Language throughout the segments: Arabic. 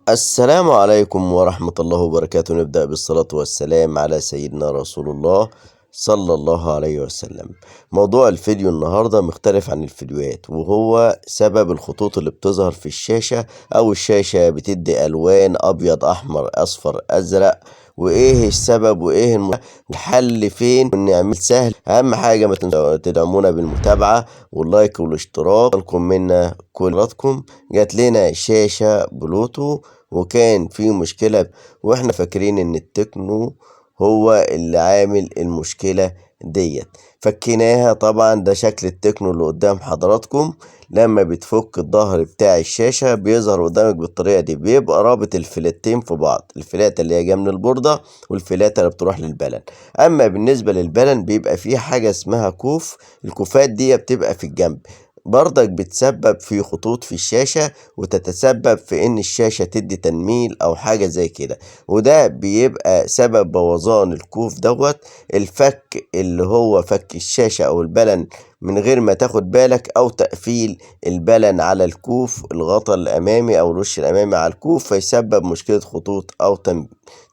السلام عليكم ورحمة الله وبركاته. نبدأ بالصلاة والسلام على سيدنا رسول الله صلى الله عليه وسلم. موضوع الفيديو النهاردة مختلف عن الفيديوهات، وهو سبب الخطوط اللي بتظهر في الشاشة، أو الشاشة بتدي ألوان أبيض أحمر أصفر أزرق، وإيه السبب وإيه الحل فين، والنعمل سهل. أهم حاجة ما تنسوا تدعمونا بالمتابعة واللايك والاشتراك. لكم منا كلاتكم. جات لنا شاشة بلوتو وكان في مشكلة، واحنا فاكرين ان التكنو هو اللي عامل المشكلة ديت. فكيناها. طبعا ده شكل التكنو اللي قدام حضراتكم. لما بتفك الظهر بتاع الشاشة بيظهر قدامك بالطريقة دي، بيبقى رابط الفلاتين في بعض، الفلاتة اللي هي جايه من البوردة والفلاتة اللي بتروح للبلن. اما بالنسبة للبلن بيبقى فيه حاجة اسمها كوف. الكوفات دي بتبقى في الجنب، برضك بتسبب في خطوط في الشاشة، وتتسبب في ان الشاشة تدي تنميل او حاجة زي كده، وده بيبقى سبب بوظان الكوف دوت. الفك اللي هو فك الشاشة او البلن من غير ما تاخد بالك، او تقفيل البلن على الكوف، الغطاء الامامي او الوش الامامي على الكوف، فيسبب مشكلة خطوط او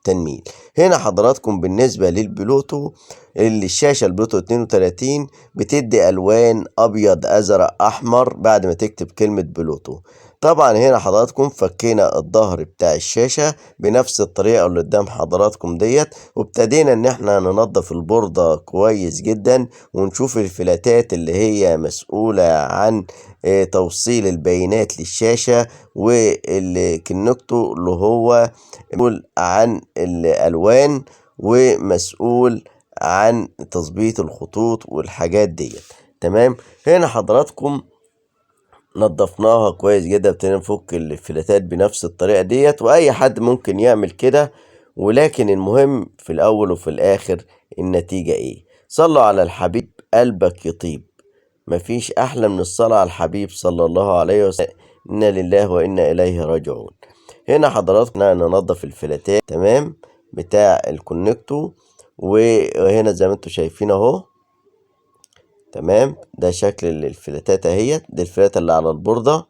تنميل. هنا حضراتكم بالنسبة للبلوتو، اللي الشاشة البلوتو 32 بتدي ألوان أبيض أزرق أحمر بعد ما تكتب كلمة بلوتو. طبعا هنا حضراتكم فكينا الظهر بتاع الشاشة بنفس الطريقة اللي قدام حضراتكم ديت، وابتدينا ان احنا ننظف البوردة كويس جدا، ونشوف الفلاتات اللي هي مسؤولة عن توصيل البيانات للشاشة، والكونكتور اللي هو مسؤول عن الألوان ومسؤول عن تظبيط الخطوط والحاجات ديت. تمام. هنا حضراتكم نضفناها كويس جدا، ابتدينا نفك الفلاتات بنفس الطريقة ديت، واي حد ممكن يعمل كده. ولكن المهم في الاول وفي الاخر النتيجة ايه؟ صلوا على الحبيب قلبك يطيب. مفيش احلى من الصلاة على الحبيب صلى الله عليه وسلم. انا لله وانا اليه راجعون. هنا حضراتكم ننضف الفلاتات تمام بتاع الكونكتو، وهنا زي ما انتم شايفين اهو. تمام. ده شكل الفلاتات اهيت، دي الفلاتة اللي على البوردة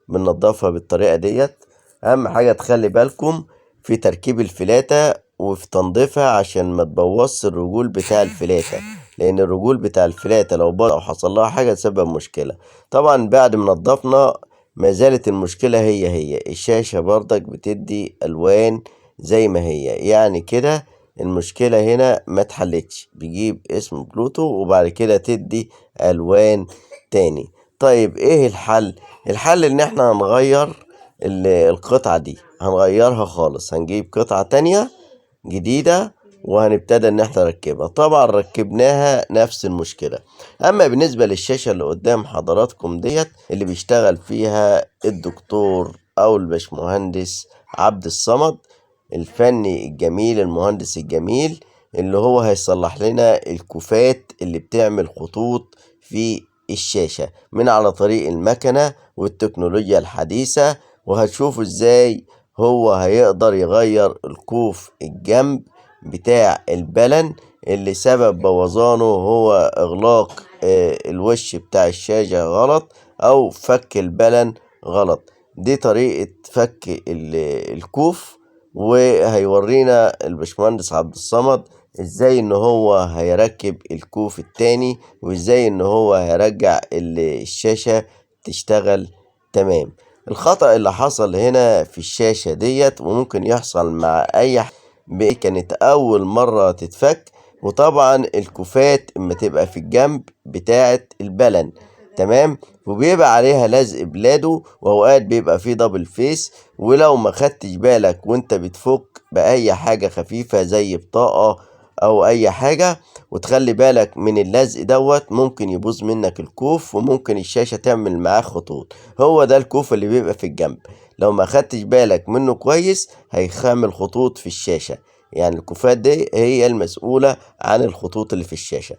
بننضفها بالطريقة ديت. اهم حاجة تخلي بالكم في تركيب الفلاتة وفي تنظيفها عشان ما تبوظش الرجول بتاع الفلاتة، لان الرجول بتاع الفلاتة لو باظت او حصل لها حاجة تسبب مشكلة. طبعا بعد ما نضفنا ما زالت المشكلة هي الشاشة برضك بتدي الوان زي ما هي، يعني كده المشكلة هنا ما اتحلتش. بيجيب اسم بلوتو وبعد كده تدي الوان تاني. طيب ايه الحل؟ الحل ان احنا هنغير القطعة دي، هنغيرها خالص، هنجيب قطعة تانية جديدة وهنبتدي ان احنا نركبها. طبعا ركبناها نفس المشكلة. اما بالنسبة للشاشة اللي قدام حضراتكم ديت، اللي بيشتغل فيها الدكتور او الباشمهندس عبد الصمد، الفني الجميل، المهندس الجميل، اللي هو هيصلح لنا الكوفات اللي بتعمل خطوط في الشاشة من على طريق المكنة والتكنولوجيا الحديثة. وهتشوفوا ازاي هو هيقدر يغير الكوف الجنب بتاع البلن اللي سبب بوظانه هو اغلاق الوش بتاع الشاشة غلط، او فك البلن غلط. دي طريقة فك الكوف، وهيورينا الباشمهندس عبد الصمد ازاي ان هو هيركب الكوف التاني، وازاي ان هو هيرجع الشاشة تشتغل تمام. الخطأ اللي حصل هنا في الشاشة ديت وممكن يحصل مع اي كانت اول مرة تتفك، وطبعا الكوفات اما تبقى في الجنب بتاعة البلن تمام، وبيبقى عليها لزق بلادو، واوقات بيبقى فيه دبل فيس. ولو ما خدتش بالك وانت بتفك باي حاجة خفيفة زي بطاقة او اي حاجة، وتخلي بالك من اللزق دوت، ممكن يبوظ منك الكوف وممكن الشاشة تعمل معاه خطوط. هو ده الكوف اللي بيبقى في الجنب، لو ما خدتش بالك منه كويس هيخامل خطوط في الشاشة. يعني الكوفات دي هي المسؤولة عن الخطوط اللي في الشاشة.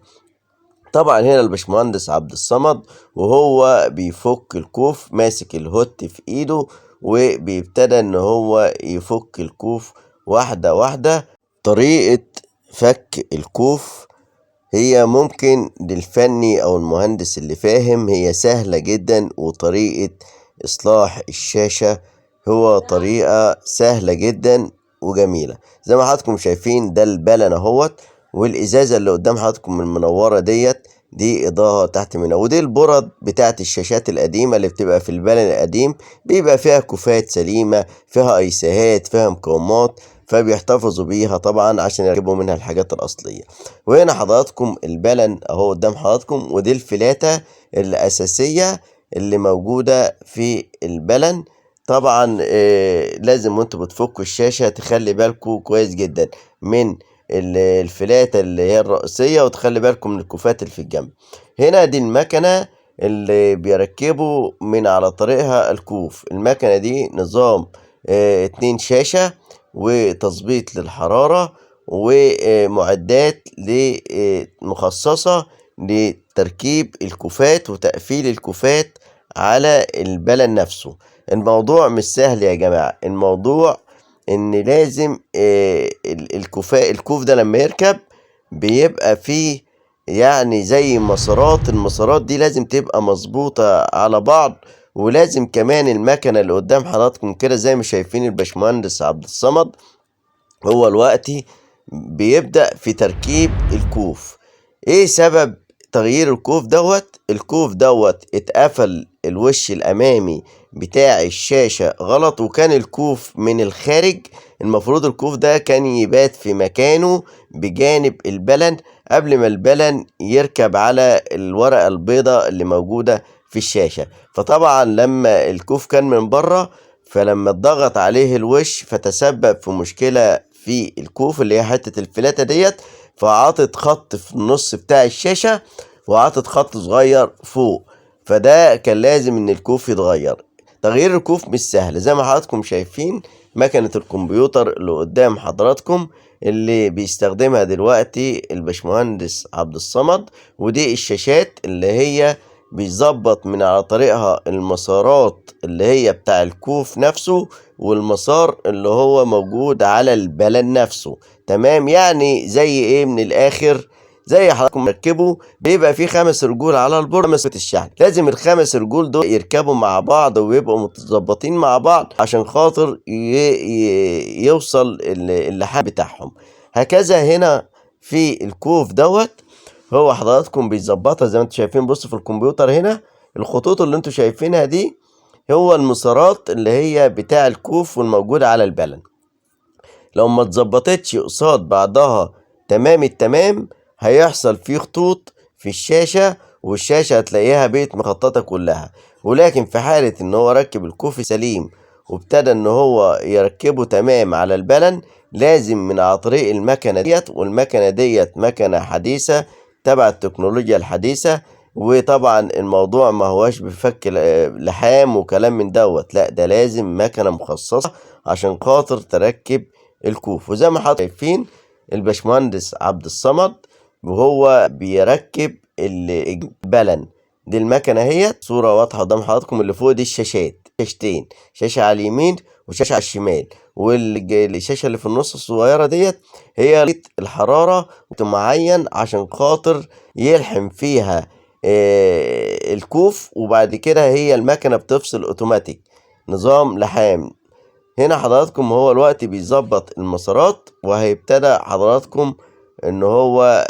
طبعا هنا الباشمهندس عبد الصمد وهو بيفك الكوف ماسك الهوت في ايده، وبيبتدى ان هو يفك الكوف واحدة واحدة. طريقة فك الكوف هي ممكن للفني او المهندس اللي فاهم هي سهلة جدا، وطريقة اصلاح الشاشة هو طريقة سهلة جدا وجميلة. زي ما حضراتكم شايفين ده البلن اهوت، والازازة اللي قدام حضراتكم المنورة ديت دي اضاءة تحت منها، ودي البرد بتاعت الشاشات القديمة اللي بتبقى في البلن القديم، بيبقى فيها كوفات سليمة، فيها ايساهات، فيها مقاومات، فبيحتفظوا بيها طبعا عشان يركبوا منها الحاجات الاصلية. وهنا حضراتكم البلن اهو قدام حضراتكم، ودي الفلاتة الاساسية اللي موجودة في البلن. طبعا لازم وانتوا بتفكوا الشاشة تخلي بالكوا كويس جدا من الفلاتة اللي هي الرئيسية، وتخلي بالكم من الكوفات اللي في الجنب. هنا دي المكنة اللي بيركبوا من على طريقها الكوف. المكنة دي نظام 2 شاشة، وتظبيط للحرارة، ومعدات مخصصة لتركيب الكوفات وتقفيل الكوفات على البلن نفسه. الموضوع مش سهل يا جماعة، الموضوع ان لازم الكوف ده لما يركب بيبقى فيه يعني زي مسارات، المسارات دي لازم تبقى مظبوطة على بعض. ولازم كمان المكنة اللي قدام حضراتكم كده زي ما شايفين الباشمهندس عبد الصمد هو دلوقتي بيبدأ في تركيب الكوف. ايه سبب تغيير الكوف دوت؟ الكوف دوت اتقفل الوش الامامي بتاع الشاشة غلط، وكان الكوف من الخارج. المفروض الكوف ده كان يبات في مكانه بجانب البلن قبل ما البلن يركب على الورقة البيضاء اللي موجودة في الشاشة. فطبعا لما الكوف كان من بره، فلما اتضغط عليه الوش فتسبب في مشكلة في الكوف اللي هي حتة الفلاتة ديت، فعطت خط في النص بتاع الشاشة، وعطت خط صغير فوق. فده كان لازم ان الكوف يتغير. تغيير الكوف مش سهل. زي ما حضراتكم شايفين مكنة الكمبيوتر اللي قدام حضراتكم اللي بيستخدمها دلوقتي الباشمهندس عبد الصمد، ودي الشاشات اللي هي بيظبط من على طريقها المسارات اللي هي بتاع الكوف نفسه، والمسار اللي هو موجود على البلن نفسه. تمام، يعني زي ايه من الاخر، زي حضراتكم مركبوا بيبقى فيه 5 رجول على البورد، 5 الشحن، لازم ال5 رجول دول يركبوا مع بعض ويبقوا متظبطين مع بعض عشان خاطر يوصل اللحام بتاعهم. هكذا هنا في الكوف دوت هو حضراتكم بيظبطها زي ما انتم شايفين. بصوا في الكمبيوتر هنا الخطوط اللي انتم شايفينها دي هو المسارات اللي هي بتاع الكوف والموجودة على البلن. لو ما اتظبطتش قصاد بعضها تمام التمام هيحصل فيه خطوط في الشاشة، والشاشة هتلاقيها بقت مخططة كلها. ولكن في حالة ان هو ركب الكوف سليم وابتدى ان هو يركبه تمام على البلن، لازم من على طريق المكنة ديت، والمكنة ديت مكنة حديثة تبع التكنولوجيا الحديثة. وطبعا الموضوع ما هواش بفك لحام وكلام من دوت، لا ده لازم مكنة مخصصة عشان خاطر تركب الكوف. وزي ما حضراتكم شايفين الباشمهندس عبد الصمد وهو بيركب البلن دي. المكنة هي صورة واضحة قدام حضراتكم. اللي فوق دي الشاشات، شاشتين، شاشة على اليمين وشاشة على الشمال، والشاشة اللي في النص الصغيرة ديت هي الحرارة معين عشان خاطر يلحم فيها الكوف. وبعد كده هي المكنة بتفصل اوتوماتيك نظام لحام. هنا حضراتكم هو الوقت بيظبط المسارات، وهيبتدى حضراتكم ان هو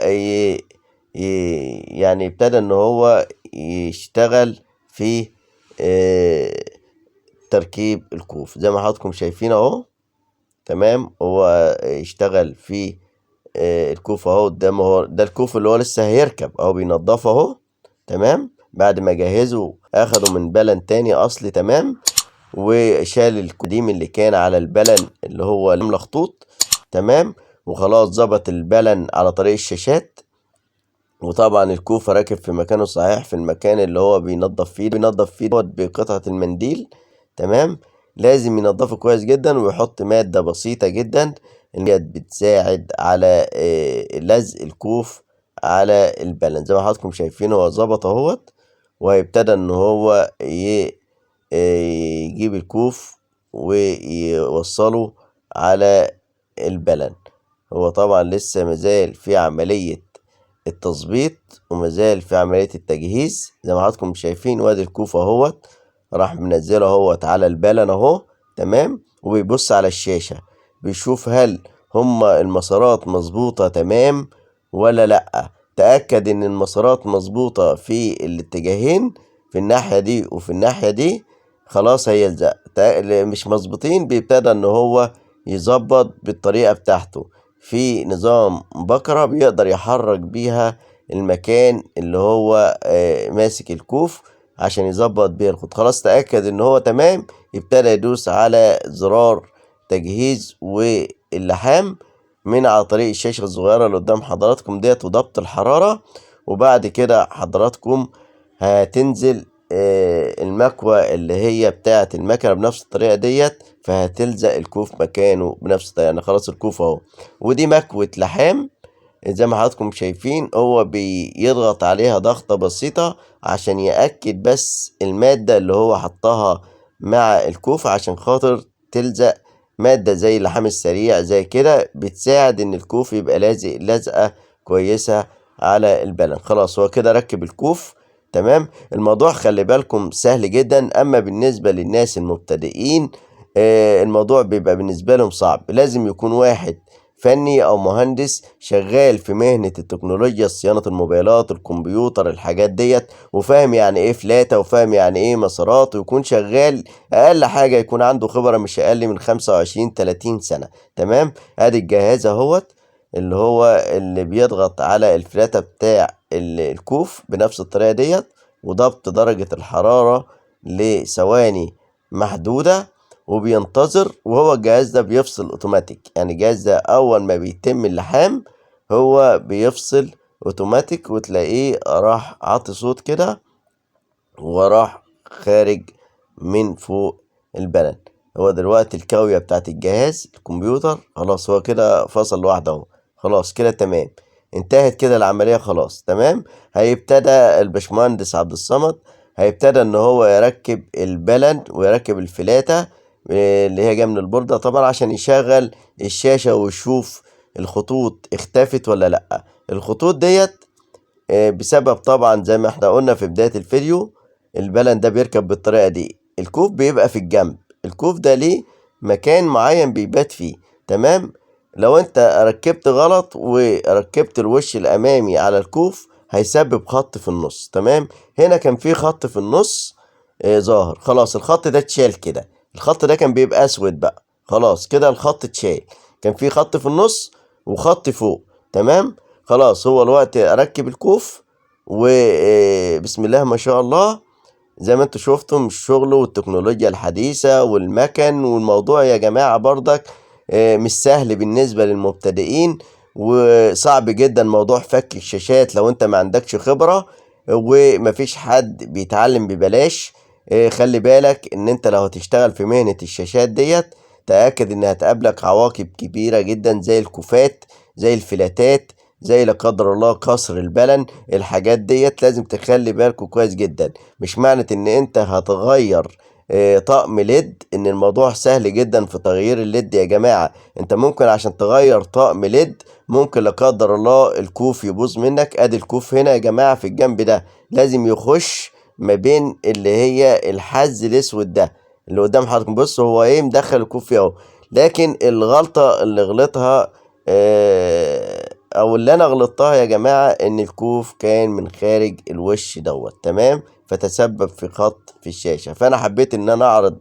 يعني ابتدى ان هو يشتغل في تركيب الكوف زي ما حضراتكم شايفين اهو. تمام، هو يشتغل في الكوف اهو قدامه اهو. ده الكوف اللي هو لسه هيركب اهو، بينضفه اهو. تمام، بعد ما جهزه اخده من بلن تاني اصلي. تمام، وشال القديم اللي كان على البلن اللي هو لم خطوط. تمام، وخلاص ظبط البلن على طريق الشاشات. وطبعا الكوفة راكب في مكانه صحيح، في المكان اللي هو بينظف فيه دوت بقطعة المنديل. تمام، لازم ينظفه كويس جدا ويحط مادة بسيطة جدا اللي هي بتساعد على لزق الكوف على البلن. زي ما حضراتكم شايفين هو ظبط اهوت، وهيبتدى ان هو يجيب الكوف ويوصله على البلن. هو طبعا لسه مازال في عملية التظبيط ومازال في عملية التجهيز. زي ما حضراتكم شايفين وادي الكوف اهوت راح منزله اهوت على البلن اهو. تمام، وبيبص على الشاشة بيشوف هل هما المسارات مظبوطة تمام ولا لأ. تأكد إن المسارات مظبوطة في الاتجاهين، في الناحية دي وفي الناحية دي، خلاص هيلزق. اللي مش مظبوطين بيبتدى إن هو يظبط بالطريقة بتاعته. في نظام بكرة بيقدر يحرك بيها المكان اللي هو ماسك الكوف عشان يظبط بيها الخط. خلاص تأكد إن هو تمام، يبتدى يدوس على زرار تجهيز واللحام من على طريق الشاشة الصغيرة اللي قدام حضراتكم ديت وضبط الحرارة. وبعد كده حضراتكم هتنزل المكوة اللي هي بتاعة المكنة بنفس الطريقة ديت، فهتلزق الكوف مكانه بنفس الطريقة. يعني خلاص الكوف اهو، ودي مكوة لحام زي ما حضراتكم شايفين. هو بيضغط عليها ضغطة بسيطة عشان يأكد بس المادة اللي هو حطها مع الكوف عشان خاطر تلزق. مادة زي اللحام السريع زي كده بتساعد ان الكوف يبقى لازق لزقة كويسة على البلن. خلاص هو كده ركب الكوف تمام. الموضوع خلي بالكم سهل جدا، اما بالنسبة للناس المبتدئين الموضوع بيبقى بالنسبة لهم صعب. لازم يكون واحد فني او مهندس شغال في مهنة التكنولوجيا، صيانة الموبايلات، الكمبيوتر، الحاجات ديت، وفاهم يعني ايه فلاتة وفاهم يعني ايه مسارات، ويكون شغال اقل حاجة يكون عنده خبرة مش اقل من 25-30 سنة. تمام. ادي الجهاز اهوت اللي هو اللي بيضغط على الفلاتة بتاع الكوف بنفس الطريقة ديت، وضبط درجة الحرارة لثواني محدودة وبينتظر. وهو الجهاز ده بيفصل اوتوماتيك، يعني الجهاز ده اول ما بيتم اللحام هو بيفصل اوتوماتيك، وتلاقيه راح عاطي صوت كده وراح خارج من فوق البلد. هو دلوقتي الكاوية بتاعت الجهاز الكمبيوتر خلاص هو كده فصل لوحده اهو. خلاص كده تمام، انتهت كده العملية خلاص تمام. هيبتدى الباشمهندس عبد الصمد هيبتدى ان هو يركب البلد ويركب الفلاتة اللي هي جايه من البوردة طبعا عشان يشغل الشاشة ويشوف الخطوط اختفت ولا لأ. الخطوط ديت بسبب طبعا زي ما احنا قلنا في بداية الفيديو البلن ده بيركب بالطريقة دي. الكوف بيبقى في الجنب، الكوف ده ليه مكان معين بيبات فيه تمام. لو انت ركبت غلط وركبت الوش الامامي على الكوف هيسبب خط في النص تمام. هنا كان في خط في النص ظاهر، خلاص الخط ده اتشال كده. الخط ده كان بيبقى اسود بقى، خلاص كده الخط اتشال. كان في خط في النص وخط فوق تمام. خلاص هو الوقت اركب الكوف وبسم الله ما شاء الله زي ما انتوا شفتم الشغل والتكنولوجيا الحديثة والمكن. والموضوع يا جماعة برضك مش سهل بالنسبة للمبتدئين، وصعب جدا موضوع فك الشاشات لو انت ما عندكش خبرة ومفيش حد بيتعلم ببلاش. خلي بالك ان انت لو هتشتغل في مهنة الشاشات ديت تأكد ان هتقابلك عواقب كبيرة جدا زي الكوفات، زي الفلاتات، زي لا قدر الله كسر البلن. الحاجات ديت لازم تخلي بالكوا كويس جدا. مش معنى ان انت هتغير طقم ليد ان الموضوع سهل جدا في تغيير الليد يا جماعة. انت ممكن عشان تغير طقم ليد ممكن لا قدر الله الكوف يبوظ منك. ادي الكوف هنا يا جماعة في الجنب ده لازم يخش ما بين اللي هي الحز الاسود ده اللي قدام حضراتكم. بص هو ايه مدخل الكوف فيه اهو. لكن الغلطة اللي غلطها او اللي انا غلطتها يا جماعة ان الكوف كان من خارج الوش دوت تمام، فتسبب في خط في الشاشة. فانا حبيت ان انا اعرض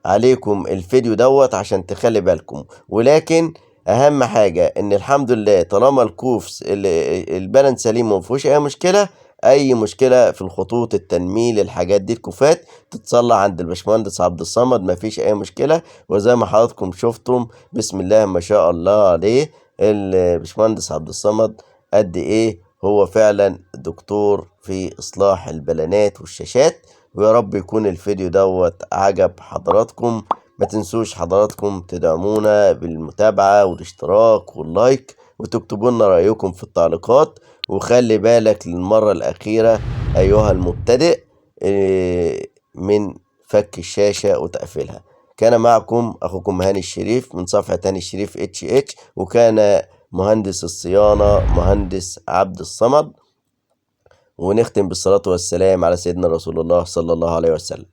عليكم الفيديو دوت عشان تخلي بالكم. ولكن اهم حاجة ان الحمد لله طالما الكوف البالانس سليم ومفيهوش اي مشكلة. اي مشكلة في الخطوط التنميل الحاجات دي الكوفات تتصلح عند الباشمهندس عبد الصمد، مفيش اي مشكلة. وزي ما حضراتكم شفتم بسم الله ما شاء الله عليه الباشمهندس عبد الصمد قد ايه هو فعلا دكتور في اصلاح البلانات والشاشات. ويا رب يكون الفيديو دوت عجب حضراتكم. ما تنسوش حضراتكم تدعمونا بالمتابعة والاشتراك واللايك وتكتبوا لنا رأيكم في التعليقات. وخلي بالك للمرة الأخيرة أيها المبتدئ من فك الشاشة وتقفيلها. كان معكم أخوكم هاني الشريف من صفحة هاني الشريف HH، وكان مهندس الصيانة مهندس عبد الصمد. ونختم بالصلاة والسلام على سيدنا رسول الله صلى الله عليه وسلم.